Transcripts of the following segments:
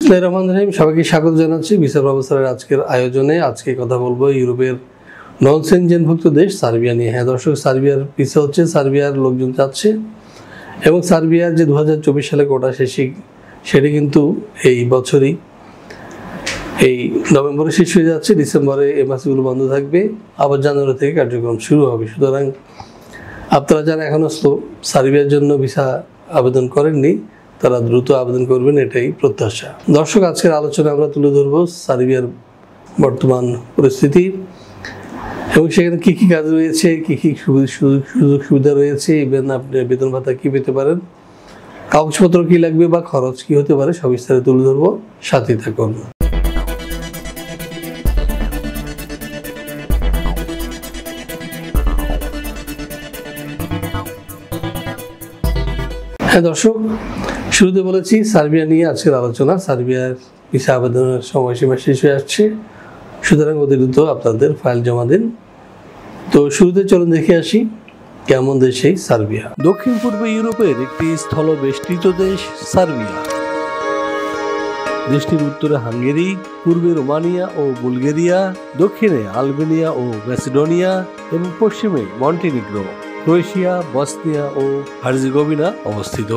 বিসমিল্লাহির রহমানির রহিম। সবাইকে স্বাগত জানাচ্ছি ভিসা প্রফেসরের আজকের আয়োজনে। আজকে কথা বলবো ইউরোপের নন সেনজেনভুক্ত দেশ সার্বিয়া নিয়ে। হ্যাঁ দর্শক, সার্বিয়ার ভিসা হচ্ছে, সার্বিয়ার লোকজন যাচ্ছে এবং সার্বিয়ার যে 2024 সালে কোটা সেটি কিন্তু এই বছরই এই নভেম্বরে শেষ হয়ে যাচ্ছে। ডিসেম্বরে এম্বাসিগুলো বন্ধ থাকবে, আবার জানুয়ারি থেকে কার্যক্রম শুরু হবে। সুতরাং আপনারা যারা এখনও সার্বিয়ার জন্য ভিসা আবেদন করেননি তারা দ্রুত আবেদন করবেন, এটাই প্রত্যাশা। দর্শক, আজকের আলোচনা আমরা তুলে ধরবো সার্বিয়ার বর্তমান পরিস্থিতি এবং সেখানে কী কী কাজ রয়েছে, কী কী সুযোগ সুবিধা রয়েছে, ইভেন আপনি বেতন ভাতা কী পেতে পারেন, কাগজপত্র কী লাগবে বা খরচ কী হতে পারে, সব বিস্তারে তুলে ধরবো। সাথেই থাকুন। হ্যাঁ দর্শক, শুরুতে বলেছি সার্বিয়া নিয়ে আজকের আলোচনা। সার্বিয়ার ভিসা আবেদনের সময়সীমা শেষ হয়ে আসছে, সুতরাং অতি দ্রুত আপনাদের ফাইল জমা দিন। তো শুরুতে চলুন দেখে আসি কেমন দেশ এই সার্বিয়া। দক্ষিণ পূর্ব ইউরোপের একটি স্থলবেষ্টিত দেশ সার্বিয়া। দেশটির উত্তরে হাঙ্গেরি, পূর্বে রোমানিয়া ও বুলগেরিয়া, দক্ষিণে আলবেনিয়া ও ম্যাসিডোনিয়া এবং পশ্চিমে মন্টিনিগ্রো, ক্রোয়েশিয়া, বসনিয়া ও হার্জেগোভিনা অবস্থিত।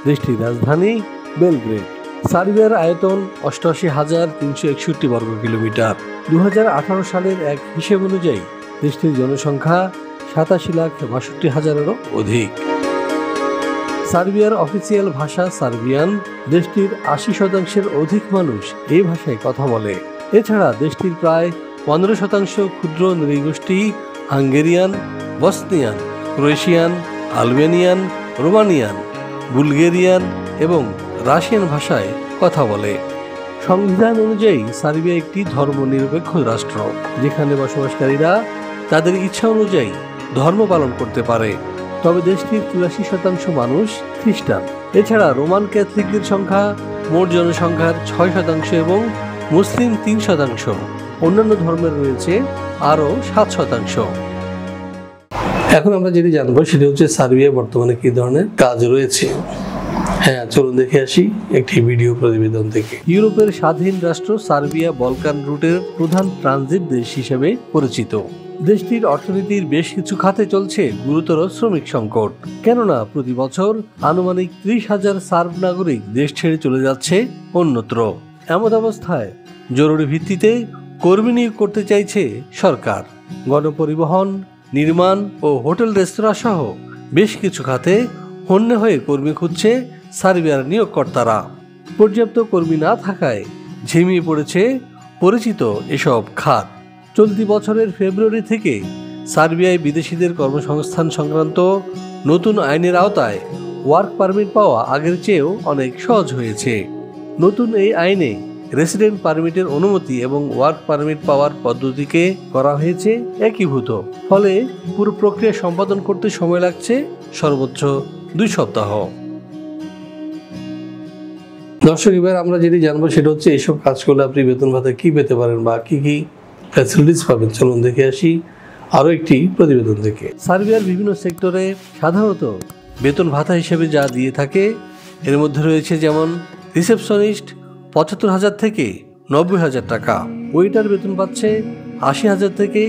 দেশটির রাজধানী বেলগ্রেড। সার্বিয়ার আয়তন 88,361 বর্গ কিলোমিটার। 2018 সালের এক হিসেব অনুযায়ী দেশটির জনসংখ্যা 87,62,000-এরও অধিক। সার্বিয়ার অফিসিয়াল ভাষা সার্বিয়ান। দেশটির 80% অধিক মানুষ এই ভাষায় কথা বলে। এছাড়া দেশটির প্রায় 15% ক্ষুদ্র নৃগোষ্ঠী Hungarian, Bosnian, Croatian, Albanian, Romanian, Bulgarian এবং রাশিয়ান ভাষায় কথা বলে। সংবিধান অনুযায়ী সার্বিয়া একটি ধর্মনিরপেক্ষ রাষ্ট্র, যেখানে বসবাসকারীরা তাদের ইচ্ছা অনুযায়ী ধর্ম পালন করতে পারে। তবে দেশটির 84% মানুষ খ্রিস্টান। এছাড়া রোমান ক্যাথলিকদের সংখ্যা মোট জনসংখ্যার 6% এবং মুসলিম 3%। অন্যান্য ধর্মের রয়েছে আরও 7%। এখন আমরা যেটি জানবো সেটি হচ্ছে সার্বিয়া বর্তমানে কী ধরনের কাজ রয়েছে। হ্যাঁ চলুন দেখে আসি একটি ভিডিও প্রতিবেদন থেকে। ইউরোপের স্বাধীন রাষ্ট্র সার্বিয়া বলকান রুটের প্রধান ট্রানজিট দেশ হিসেবে পরিচিত। দেশটির অর্থনীতির বেশ কিছু খাতে চলছে গুরুতর শ্রমিক সংকট, কেননা প্রতি বছর আনুমানিক 30,000 সার্ব নাগরিক দেশ ছেড়ে চলে যাচ্ছে অন্যত্র। এমন অবস্থায় জরুরি ভিত্তিতে কর্মী নিয়োগ করতে চাইছে সরকার। গণপরিবহন, নির্মাণ ও হোটেল রেস্তোরাঁ সহ বেশ কিছু খাতে হন্যে হয়ে কর্মী খুঁজছে সার্বিয়ার নিয়োগকর্তারা। পর্যাপ্ত কর্মী না থাকায় ঝিমিয়ে পড়েছে পরিচিত এসব খাত। চলতি বছরের ফেব্রুয়ারি থেকে সার্বিয়ায় বিদেশিদের কর্মসংস্থান সংক্রান্ত নতুন আইনের আওতায় ওয়ার্ক পারমিট পাওয়া আগের চেয়েও অনেক সহজ হয়েছে। নতুন এই আইনে রেসিডেন্ট পারমিটের অনুমতি এবং ওয়ার্ক পারমিট পাওয়ার পদ্ধতিকে করা হয়েছে একীভূত। ফলে পুরো প্রক্রিয়া সম্পাদন করতে সময় লাগছে সর্বোচ্চ 2 সপ্তাহ। দর্শক, এবার আমরা যেটি জানবো সেটা হচ্ছে এইসব কাজ করলে আপনি বেতন ভাতা কী পেতে পারেন বা কী কী ফ্যাসিলিটিস পাবেন। চলুন দেখে আসি আরও একটি প্রতিবেদন থেকে। সার্বিয়ার বিভিন্ন সেক্টরে সাধারণত বেতন ভাতা হিসেবে যা দিয়ে থাকে এর মধ্যে রয়েছে যেমন রিসেপশনিস্ট 75,000 থেকে 90,000 টাকা, ওয়েটার বেতন পাচ্ছে 80,000 থেকে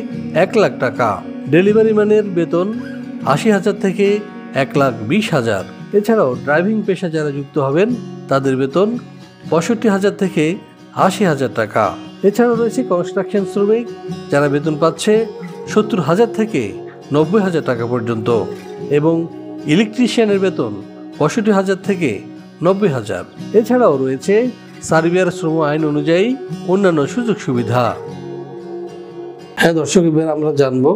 1 লাখ টাকা, ডেলিভারি ম্যানের বেতন 80,000 থেকে 1,20,000। এছাড়াও ড্রাইভিং পেশা যারা যুক্ত হবেন তাদের বেতন 65,000 থেকে 80,000 টাকা। এছাড়াও রয়েছে কনস্ট্রাকশন শ্রমিক, যারা বেতন পাচ্ছে 70,000 থেকে 90,000 টাকা পর্যন্ত এবং ইলেকট্রিশিয়ানের বেতন 65,000 থেকে 90,000। এছাড়াও রয়েছে সার্বিয়ার শ্রম আইন অনুযায়ী অন্যান্য সুযোগ সুবিধা। হ্যাঁ দর্শক, এবার আমরা জানবো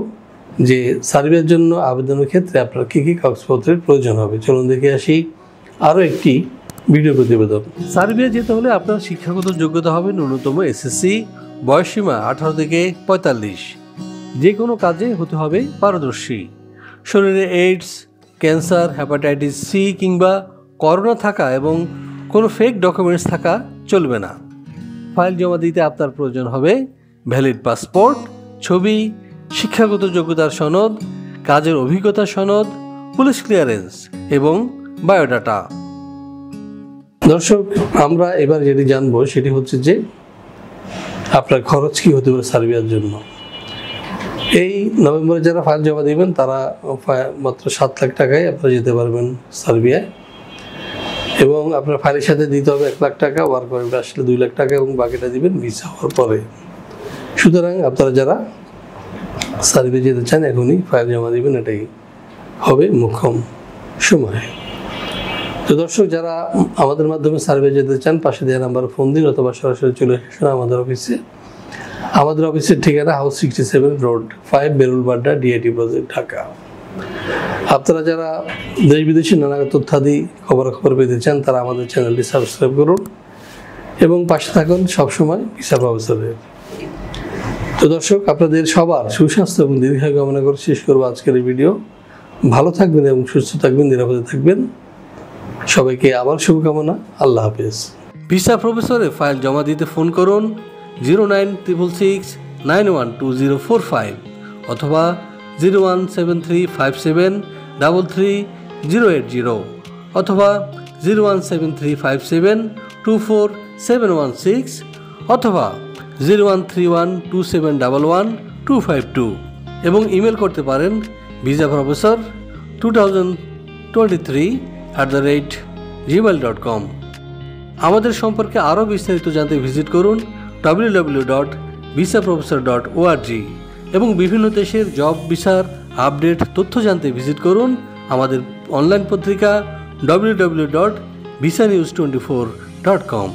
যে সার্বিয়ার জন্য আবেদনের ক্ষেত্রে আপনার কী কী কাগজপত্রের প্রয়োজন হবে। চলুন দেখে আসি আরও একটি ভিডিও প্রতিবেদন। সার্বিয়া যেতে হলে আপনার শিক্ষাগত যোগ্যতা হবে ন্যূনতম SSC, বয়সসীমা 18 থেকে 45। যে কোনো কাজে হতে হবে পারদর্শী। শরীরে এইডস, ক্যান্সার, হেপাটাইটিস C কিংবা করোনা থাকা এবং কোনো ফেক ডকুমেন্টস থাকা চলবে না। ফাইল জমা দিতে আপনার প্রয়োজন হবে ভ্যালিড পাসপোর্ট, ছবি, শিক্ষাগত যোগ্যতার সনদ, কাজের অভিজ্ঞতা সনদ, পুলিশ ক্লিয়ারেন্স এবং বায়োডাটা। দর্শক, আমরা এবার যেটি জানবো সেটি হচ্ছে যে আপনার খরচ কি হতে পারে সার্বিয়ার জন্য। এই নভেম্বরে যারা ফাইল জমা দিবেন তারা মাত্র 7 লাখ টাকায় আপনারা যেতে পারবেন সার্বিয়ায়, এবং আপনার ফাইলের সাথে দিতে হবে 1 লাখ টাকা, ওয়ার্ক পারমিট আসলে 2 লাখ টাকা, এবং বাকিটা দিবেন ভিসা হওয়ার পরে। সুতরাং আপনারা যারা সার্বিয়া যেতে চান এখনই ফাইল জমা দিবেন, এটাই হবে মোক্ষম সময়। তো দর্শক, যারা আমাদের মাধ্যমে সার্ভে যেতে চান পাশে দেওয়া নাম্বারে ফোন দিন অথবা সরাসরি চলে আসুন আমাদের অফিসে। আমাদের অফিসের ঠিকানা হাউস 67 রোড 5 বেরুলবাড্ডা ডিআইটি প্রজেক্ট, ঢাকা। আপনারা যারা দেশ বিদেশি নানা তথ্যাদি খবরাখবর পেতে চান তারা আমাদের চ্যানেলটি সাবস্ক্রাইব করুন এবং পাশে থাকুন সবসময় ভিসা প্রফেসরের। তো দর্শক, আপনাদের সবার সুস্বাস্থ্য এবং দীর্ঘায়ু কামনা করে শেষ করবো আজকের এই ভিডিও। ভালো থাকবেন এবং সুস্থ থাকবেন, নিরাপদে থাকবেন। সবাইকে আবার শুভকামনা। আল্লাহ হাফেজ। ভিসা প্রফেসরে ফাইল জমা দিতে ফোন করুন 09666912045 অথবা 01735733080 অথবা 01735724716 অথবা 013127112252 এবং ইমেল করতে পারেন visaprofessor2023@gmail.com। আমাদের সম্পর্কে আরও বিস্তারিত জানতে ভিজিট করুন www.visaprofessor.org এবং বিভিন্ন দেশের জব ভিসার আপডেট তথ্য জানতে ভিজিট করুন আমাদের অনলাইন পত্রিকা www.visanews24.com।